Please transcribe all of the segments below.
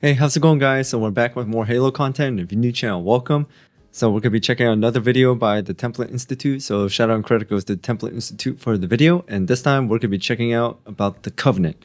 Hey, how's it going, guys? So we're back with more Halo content. If you're new channel, welcome. So we're going to be checking out another video by the Templin Institute. So shout out and credit goes to the Templin Institute for the video. And this time we're going to be checking out about the Covenant.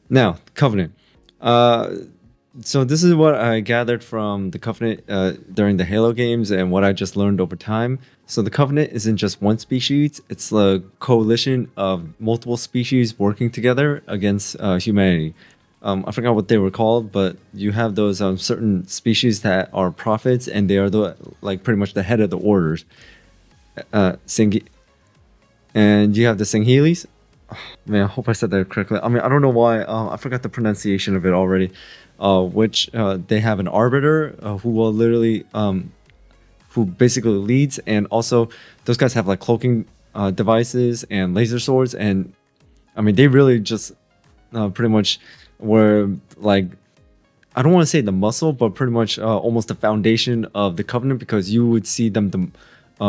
Now, Covenant. So this is what I gathered from the Covenant during the Halo games and what I just learned over time. So the Covenant isn't just one species. It's a coalition of multiple species working together against humanity. I forgot what they were called, but you have those certain species that are prophets, and they are pretty much the head of the orders. And you have the Sanghelis. Oh, man, I hope I said that correctly. I mean, I don't know why. I forgot the pronunciation of it already. Which they have an arbiter who will literally, who basically leads, and also those guys have like cloaking devices and laser swords, and I mean they really just pretty much were like, I don't want to say the muscle, but pretty much almost the foundation of the Covenant, because you would see them the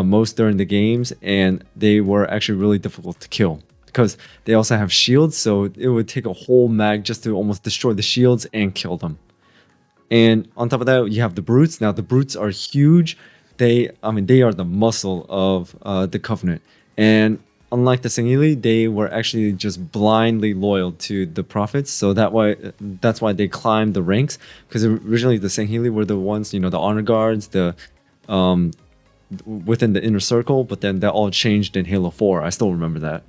most during the games, and they were actually really difficult to kill because they also have shields, so it would take a whole mag just to almost destroy the shields and kill them. And on top of that, you have the brutes. Now the brutes are huge. They are the muscle of the Covenant, and unlike the Sangheili, they were actually just blindly loyal to the prophets. So that's why they climbed the ranks. Because originally the Sangheili were the ones, the honor guards, the within the inner circle. But then that all changed in Halo 4. I still remember that.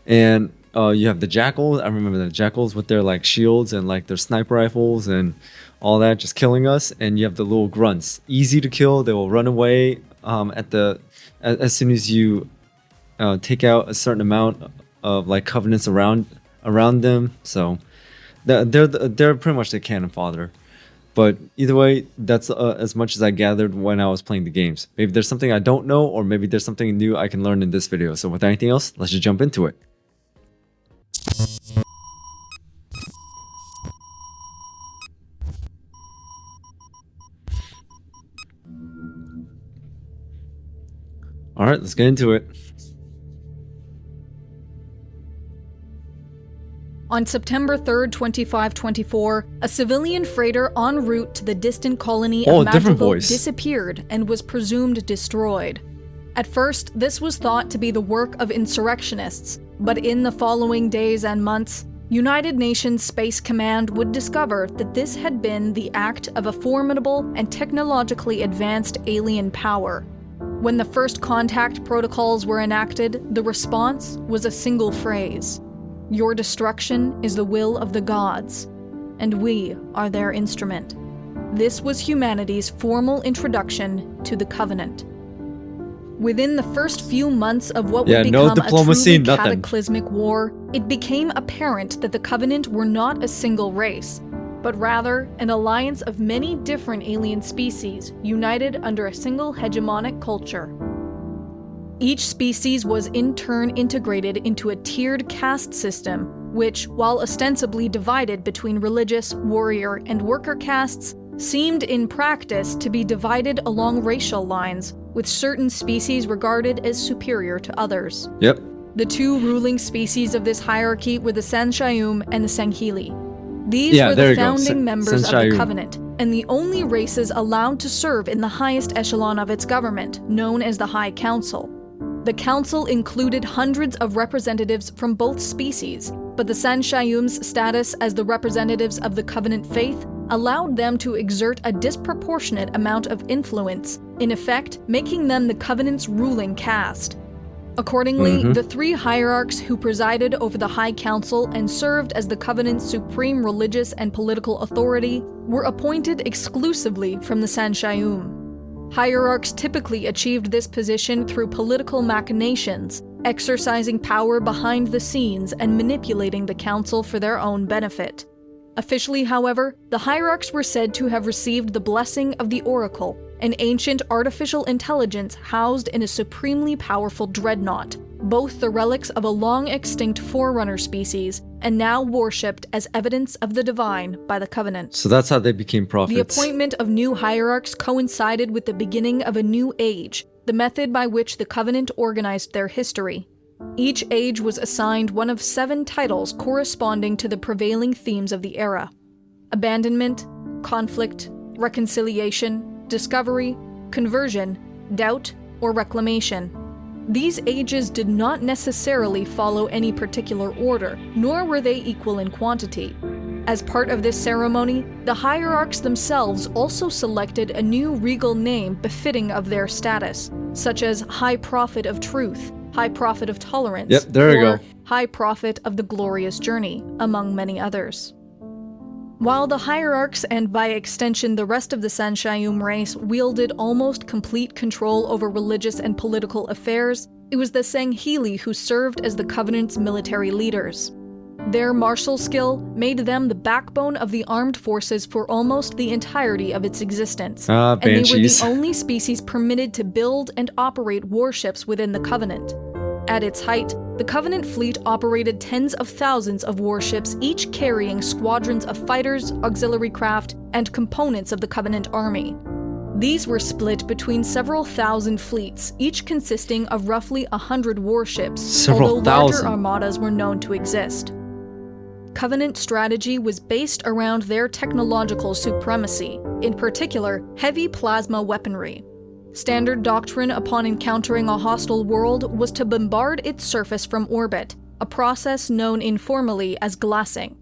And you have the Jackals. I remember the Jackals with their like shields and like their sniper rifles and all that, just killing us. And you have the little grunts, easy to kill. They will run away as soon as you take out a certain amount of like covenants around them. So they're pretty much the cannon fodder. But either way, that's as much as I gathered when I was playing the games. Maybe there's something I don't know, or maybe there's something new I can learn in this video. So without anything else, let's just jump into it. All right, let's get into it. On September 3rd, 2524, a civilian freighter en route to the distant colony of Madrigal disappeared and was presumed destroyed. At first, this was thought to be the work of insurrectionists, but in the following days and months, United Nations Space Command would discover that this had been the act of a formidable and technologically advanced alien power. When the first contact protocols were enacted, the response was a single phrase: "Your destruction is the will of the gods, and we are their instrument." This was humanity's formal introduction to the Covenant. Within the first few months of what would become a truly cataclysmic war, it became apparent that the Covenant were not a single race, but rather an alliance of many different alien species united under a single hegemonic culture. Each species was in turn integrated into a tiered caste system, which, while ostensibly divided between religious, warrior, and worker castes, seemed in practice to be divided along racial lines, with certain species regarded as superior to others. Yep. The two ruling species of this hierarchy were the Sanshayum and the Sangheili. These were the founding members of the Covenant, and the only races allowed to serve in the highest echelon of its government, known as the High Council. The council included hundreds of representatives from both species, but the Sanshayum's status as the representatives of the Covenant faith allowed them to exert a disproportionate amount of influence, in effect making them the Covenant's ruling caste. Accordingly, the three hierarchs who presided over the High Council and served as the Covenant's supreme religious and political authority were appointed exclusively from the Sanshayum. Hierarchs typically achieved this position through political machinations, exercising power behind the scenes and manipulating the council for their own benefit. Officially, however, the hierarchs were said to have received the blessing of the Oracle, an ancient artificial intelligence housed in a supremely powerful dreadnought, both the relics of a long-extinct Forerunner species, and now worshipped as evidence of the divine by the Covenant. So that's how they became prophets. The appointment of new hierarchs coincided with the beginning of a new age, the method by which the Covenant organized their history. Each age was assigned one of 7 titles corresponding to the prevailing themes of the era. abandonment, conflict, reconciliation, discovery, conversion, doubt, or reclamation. These ages did not necessarily follow any particular order, nor were they equal in quantity. As part of this ceremony, the hierarchs themselves also selected a new regal name befitting of their status, such as High Prophet of Truth, High Prophet of Tolerance, Yep, there you or go. High Prophet of the Glorious Journey, among many others. While the hierarchs, and by extension the rest of the Sanshayum race, wielded almost complete control over religious and political affairs, it was the Sanghili who served as the Covenant's military leaders. Their martial skill made them the backbone of the armed forces for almost the entirety of its existence, and they were the only species permitted to build and operate warships within the Covenant. At its height, the Covenant fleet operated tens of thousands of warships, each carrying squadrons of fighters, auxiliary craft, and components of the Covenant army. These were split between several thousand fleets, each consisting of roughly 100 warships, although larger armadas were known to exist. Covenant strategy was based around their technological supremacy, in particular, heavy plasma weaponry. Standard doctrine upon encountering a hostile world was to bombard its surface from orbit, a process known informally as glassing.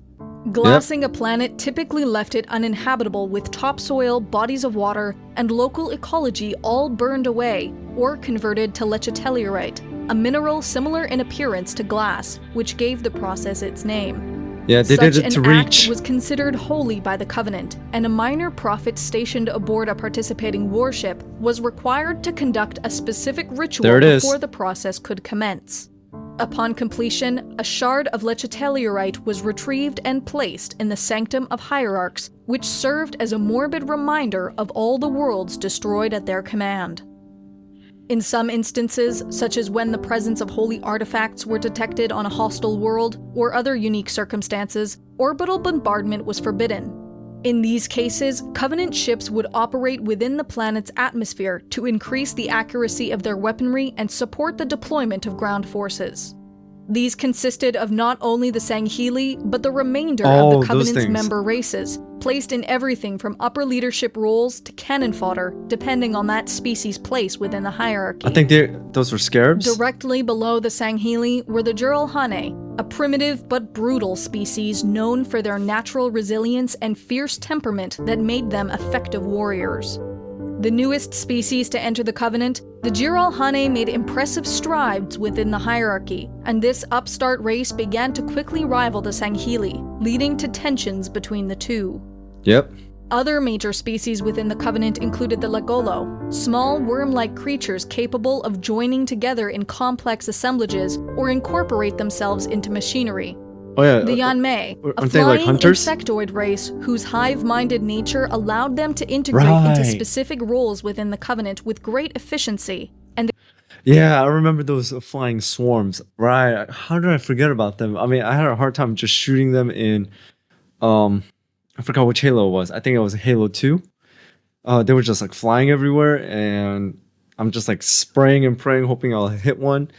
Glassing a planet typically left it uninhabitable, with topsoil, bodies of water, and local ecology all burned away or converted to lecitellurite, a mineral similar in appearance to glass, which gave the process its name. Yeah, they did it to reach. Such an act was considered holy by the Covenant, and a minor prophet stationed aboard a participating warship was required to conduct a specific ritual before the process could commence. Upon completion, a shard of lecitellurite was retrieved and placed in the Sanctum of Hierarchs, which served as a morbid reminder of all the worlds destroyed at their command. In some instances, such as when the presence of holy artifacts were detected on a hostile world, or other unique circumstances, orbital bombardment was forbidden. In these cases, Covenant ships would operate within the planet's atmosphere to increase the accuracy of their weaponry and support the deployment of ground forces. These consisted of not only the Sanghili, but the remainder of the Covenant's member races, placed in everything from upper leadership roles to cannon fodder, depending on that species' place within the hierarchy. I think those were scarabs. Directly below the Sanghili were the Jiralhane, a primitive but brutal species known for their natural resilience and fierce temperament that made them effective warriors. The newest species to enter the Covenant, the Jiralhane made impressive strides within the hierarchy, and this upstart race began to quickly rival the Sanghili, leading to tensions between the two. Yep. Other major species within the Covenant included the Lagolo, small worm-like creatures capable of joining together in complex assemblages or incorporate themselves into machinery. Oh yeah, the Yanmei, a flying insectoid race whose hive-minded nature allowed them to integrate into specific roles within the Covenant with great efficiency. And yeah, I remember those flying swarms. Right? How did I forget about them? I mean, I had a hard time just shooting them in. I forgot which Halo it was. I think it was Halo 2. They were just like flying everywhere, and I'm just like spraying and praying, hoping I'll hit one.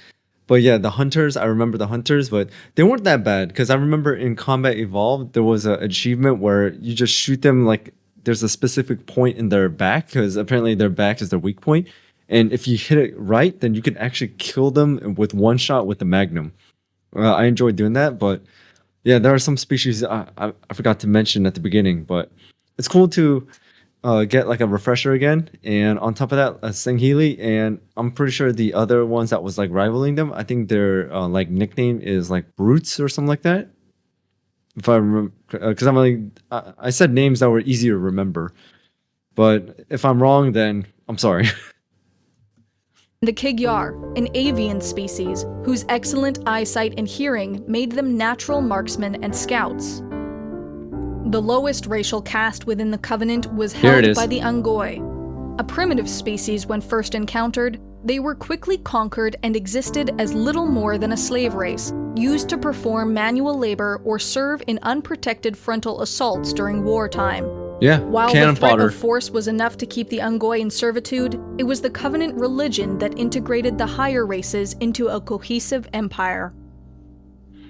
But yeah, the hunters, I remember the hunters, but they weren't that bad, because I remember in Combat Evolved, there was an achievement where you just shoot them like there's a specific point in their back, because apparently their back is their weak point. And if you hit it right, then you can actually kill them with one shot with the Magnum. I enjoyed doing that, but yeah, there are some species I forgot to mention at the beginning, but it's cool to get like a refresher again, and on top of that, a Sanghili, and I'm pretty sure the other ones that was like rivaling them, I think their like nickname is like Brutes or something like that. If I remember, because I'm like I said names that were easier to remember, but if I'm wrong, then I'm sorry. The Kigyar, an avian species whose excellent eyesight and hearing made them natural marksmen and scouts. The lowest racial caste within the Covenant was held by the Angoi. A primitive species when first encountered, they were quickly conquered and existed as little more than a slave race, used to perform manual labor or serve in unprotected frontal assaults during wartime. Yeah, while the threat of force was enough to keep the Angoi in servitude, it was the Covenant religion that integrated the higher races into a cohesive empire.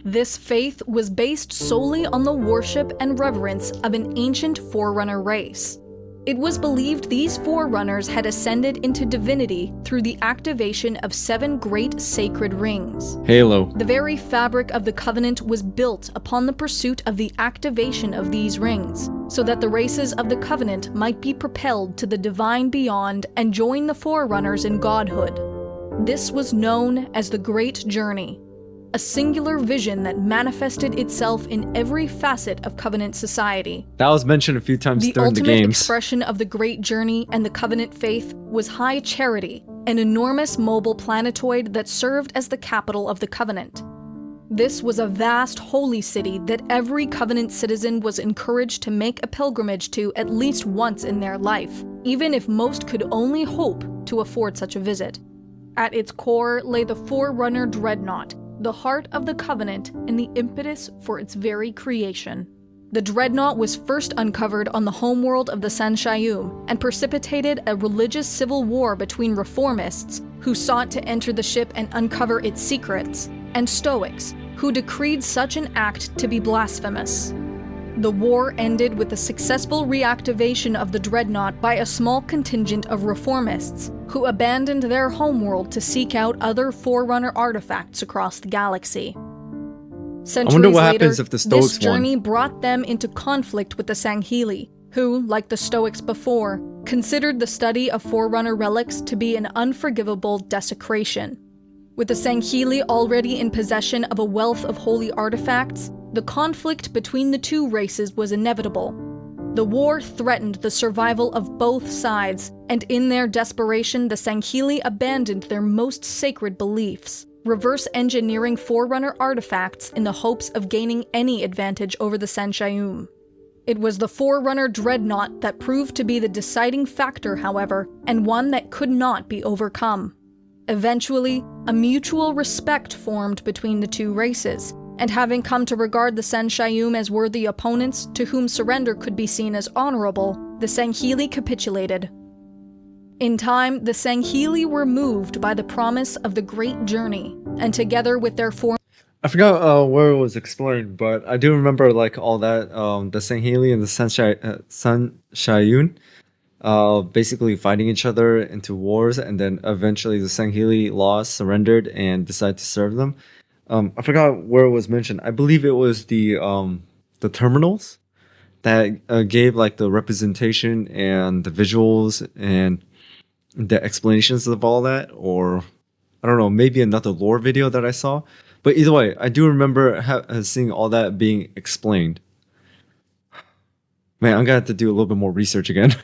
This faith was based solely on the worship and reverence of an ancient Forerunner race. It was believed these Forerunners had ascended into divinity through the activation of 7 great sacred rings. Halo. The very fabric of the Covenant was built upon the pursuit of the activation of these rings, so that the races of the Covenant might be propelled to the divine beyond and join the Forerunners in godhood. This was known as the Great Journey, a singular vision that manifested itself in every facet of Covenant society. That was mentioned a few times during the games. The ultimate expression of the Great Journey and the Covenant faith was High Charity, an enormous mobile planetoid that served as the capital of the Covenant. This was a vast holy city that every Covenant citizen was encouraged to make a pilgrimage to at least once in their life, even if most could only hope to afford such a visit. At its core lay the Forerunner Dreadnought, the heart of the Covenant and the impetus for its very creation. The Dreadnought was first uncovered on the homeworld of the Sanshayum and precipitated a religious civil war between reformists, who sought to enter the ship and uncover its secrets, and Stoics, who decreed such an act to be blasphemous. The war ended with the successful reactivation of the Dreadnought by a small contingent of reformists, who abandoned their homeworld to seek out other Forerunner artifacts across the galaxy. Centuries later, this journey brought them into conflict with the Sangheli, who, like the Stoics before, considered the study of Forerunner relics to be an unforgivable desecration. With the Sangheli already in possession of a wealth of holy artifacts, the conflict between the two races was inevitable. The war threatened the survival of both sides, and in their desperation, the Sangheli abandoned their most sacred beliefs, reverse engineering Forerunner artifacts in the hopes of gaining any advantage over the Sanshayum. It was the Forerunner Dreadnought that proved to be the deciding factor, however, and one that could not be overcome. Eventually, a mutual respect formed between the two races, and having come to regard the Sanshayum as worthy opponents to whom surrender could be seen as honorable, the Sangheli capitulated. In time, the Sangheli were moved by the promise of the Great Journey, and together with their I forgot where it was explained, but I do remember like all that, the Sangheli and the Sanshayun basically fighting each other into wars, and then eventually the Sangheli lost, surrendered, and decided to serve them. I forgot where it was mentioned. I believe it was the terminals that gave like the representation and the visuals and the explanations of all that, or I don't know, maybe another lore video that I saw. But either way, I do remember seeing all that being explained. Man, I'm gonna have to do a little bit more research again.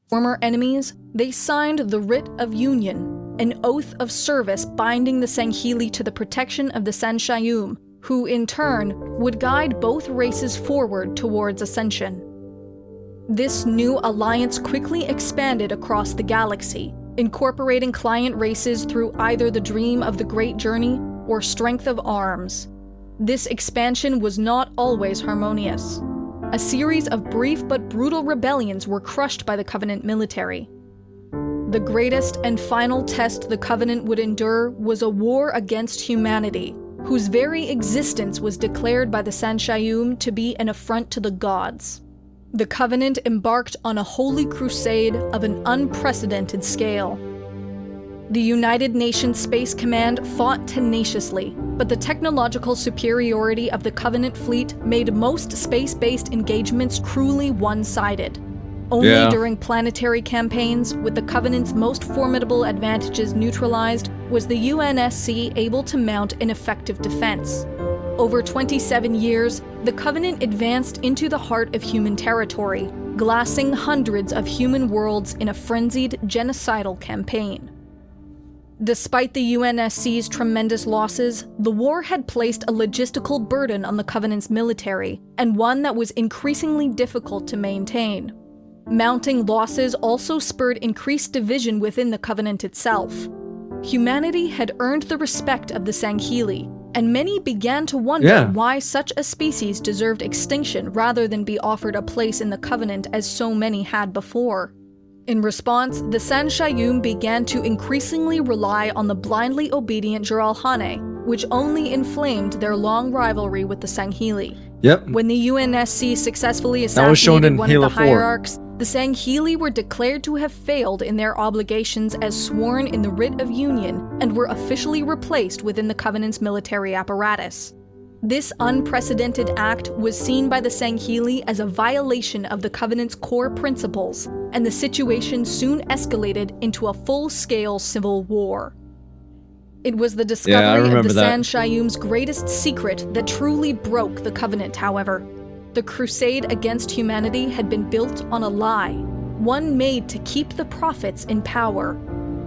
Former enemies, they signed the Writ of Union, an oath of service binding the Sangheli to the protection of the Sanshayum, who in turn would guide both races forward towards ascension. This new alliance quickly expanded across the galaxy, incorporating client races through either the dream of the Great Journey or strength of arms. This expansion was not always harmonious. A series of brief but brutal rebellions were crushed by the Covenant military. The greatest and final test the Covenant would endure was a war against humanity, whose very existence was declared by the Sanshayum to be an affront to the gods. The Covenant embarked on a holy crusade of an unprecedented scale. The United Nations Space Command fought tenaciously, but the technological superiority of the Covenant fleet made most space-based engagements cruelly one-sided. Only during planetary campaigns, with the Covenant's most formidable advantages neutralized, was the UNSC able to mount an effective defense. Over 27 years, the Covenant advanced into the heart of human territory, glassing hundreds of human worlds in a frenzied, genocidal campaign. Despite the UNSC's tremendous losses, the war had placed a logistical burden on the Covenant's military, and one that was increasingly difficult to maintain. Mounting losses also spurred increased division within the Covenant itself. Humanity had earned the respect of the Sangheli, and many began to wonder why such a species deserved extinction rather than be offered a place in the Covenant as so many had before. In response, the Sanshayum began to increasingly rely on the blindly obedient Jiralhane, which only inflamed their long rivalry with the Sangheili. Yep. When the UNSC successfully assassinated one of the 4. hierarchs, the Sangheili were declared to have failed in their obligations as sworn in the Writ of Union and were officially replaced within the Covenant's military apparatus. This unprecedented act was seen by the Sangheili as a violation of the Covenant's core principles, and the situation soon escalated into a full-scale civil war. It was the discovery of the San Shayum's greatest secret that truly broke the Covenant, however. The crusade against humanity had been built on a lie, one made to keep the prophets in power.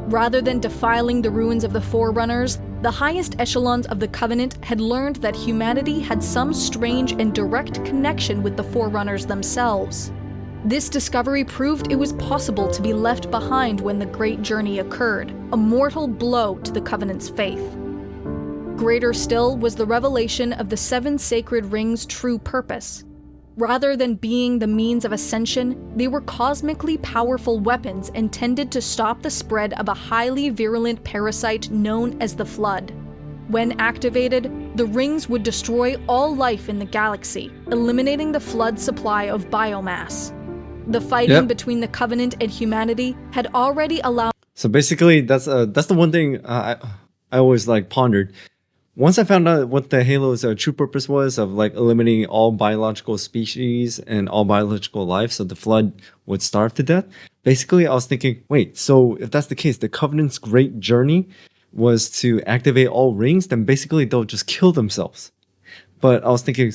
Rather than defiling the ruins of the Forerunners, the highest echelons of the Covenant had learned that humanity had some strange and direct connection with the Forerunners themselves. This discovery proved it was possible to be left behind when the Great Journey occurred, a mortal blow to the Covenant's faith. Greater still was the revelation of the 7 sacred rings' true purpose. Rather than being the means of ascension, they were cosmically powerful weapons intended to stop the spread of a highly virulent parasite known as the Flood. When activated, the rings would destroy all life in the galaxy, eliminating the Flood's supply of biomass. The fighting between the Covenant and humanity had already allowed... So basically, that's the one thing I always pondered. Once I found out what the Halo's true purpose was of eliminating all biological species and all biological life, so the Flood would starve to death, basically I was thinking, wait, so if that's the case, the Covenant's great journey was to activate all rings, then basically they'll just kill themselves. But I was thinking,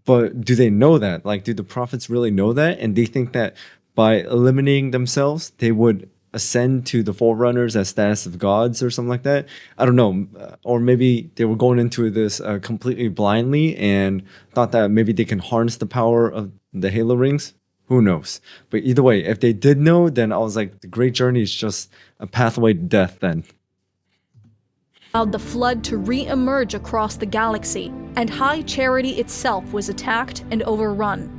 but do they know that? Do the prophets really know that? And they think that by eliminating themselves, they would ascend to the Forerunners as status of gods or something like that. I don't know. Or maybe they were going into this completely blindly and thought that maybe they can harness the power of the Halo rings. Who knows? But either way, if they did know, then I was like, the Great Journey is just a pathway to death then. Allowed the Flood to re-emerge across the galaxy, and High Charity itself was attacked and overrun.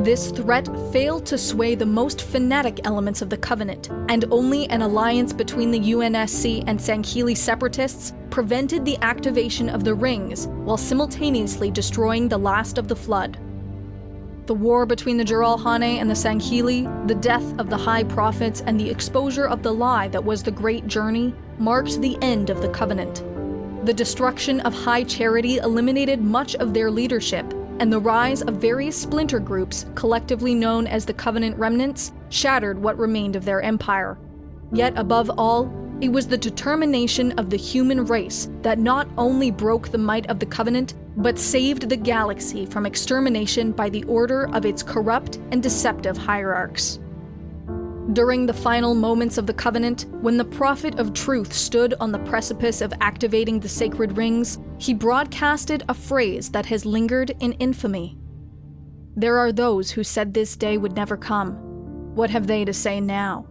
This threat failed to sway the most fanatic elements of the Covenant, and only an alliance between the UNSC and Sangheili separatists prevented the activation of the rings while simultaneously destroying the last of the Flood. The war between the Jiralhanae and the Sangheili, the death of the High Prophets, and the exposure of the lie that was the Great Journey marked the end of the Covenant. The destruction of High Charity eliminated much of their leadership, and the rise of various splinter groups, collectively known as the Covenant Remnants, shattered what remained of their empire. Yet above all, it was the determination of the human race that not only broke the might of the Covenant, but saved the galaxy from extermination by the order of its corrupt and deceptive hierarchs. During the final moments of the Covenant, when the Prophet of Truth stood on the precipice of activating the sacred rings, he broadcasted a phrase that has lingered in infamy. There are those who said this day would never come. What have they to say now?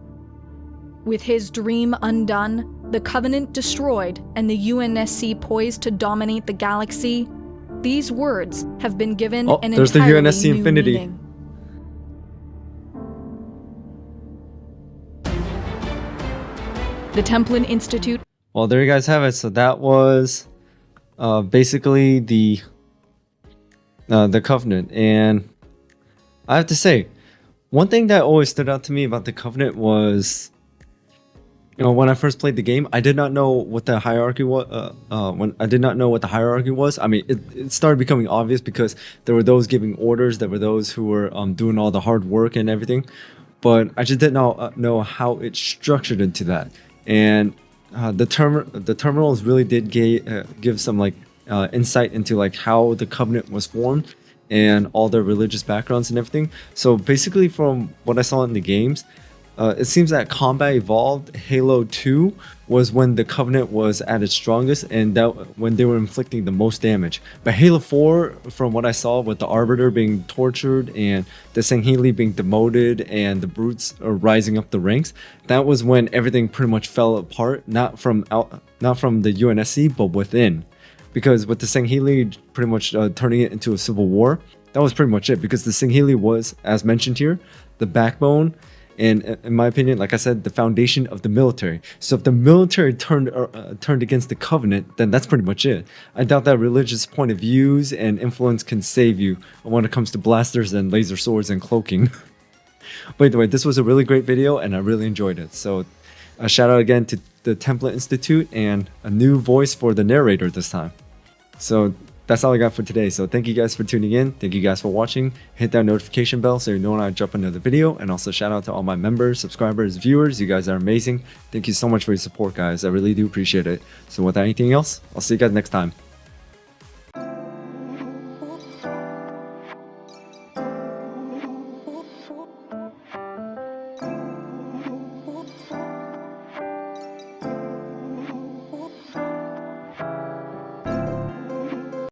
With his dream undone, the Covenant destroyed, and the UNSC poised to dominate the galaxy, these words have been given an there's the entirely UNSC new Infinity. meaning. The Templin Institute. Well, there you guys have it. So that was basically the Covenant. And I have to say, one thing that always stood out to me about the Covenant was, when I first played the game, I did not know what the hierarchy was. I mean, it started becoming obvious because there were those giving orders, there were those who were doing all the hard work and everything. But I just did not know how it structured into that. And the terminals really did give some insight into how the Covenant was formed and all their religious backgrounds and everything. So basically, from what I saw in the games, it seems that combat evolved. Halo 2 was when the Covenant was at its strongest and that when they were inflicting the most damage. But Halo 4, from what I saw with the Arbiter being tortured and the Sangheili being demoted and the Brutes rising up the ranks, that was when everything pretty much fell apart, not from the UNSC, but within. Because with the Sangheili pretty much turning it into a civil war, that was pretty much it. Because the Sangheili was, as mentioned here, the backbone and in my opinion, like I said, the foundation of the military. So if the military turned against the covenant, then that's pretty much it. I doubt that religious point of views and influence can save you when it comes to blasters and laser swords and cloaking. But either way, this was a really great video and I really enjoyed it. So a shout out again to the Templin Institute and a new voice for the narrator this time. So that's all I got for today. So thank you guys for tuning in. Thank you guys for watching. Hit that notification bell so you know when I drop another video. And also shout out to all my members, subscribers, viewers. You guys are amazing. Thank you so much for your support, guys. I really do appreciate it. So without anything else, I'll see you guys next time.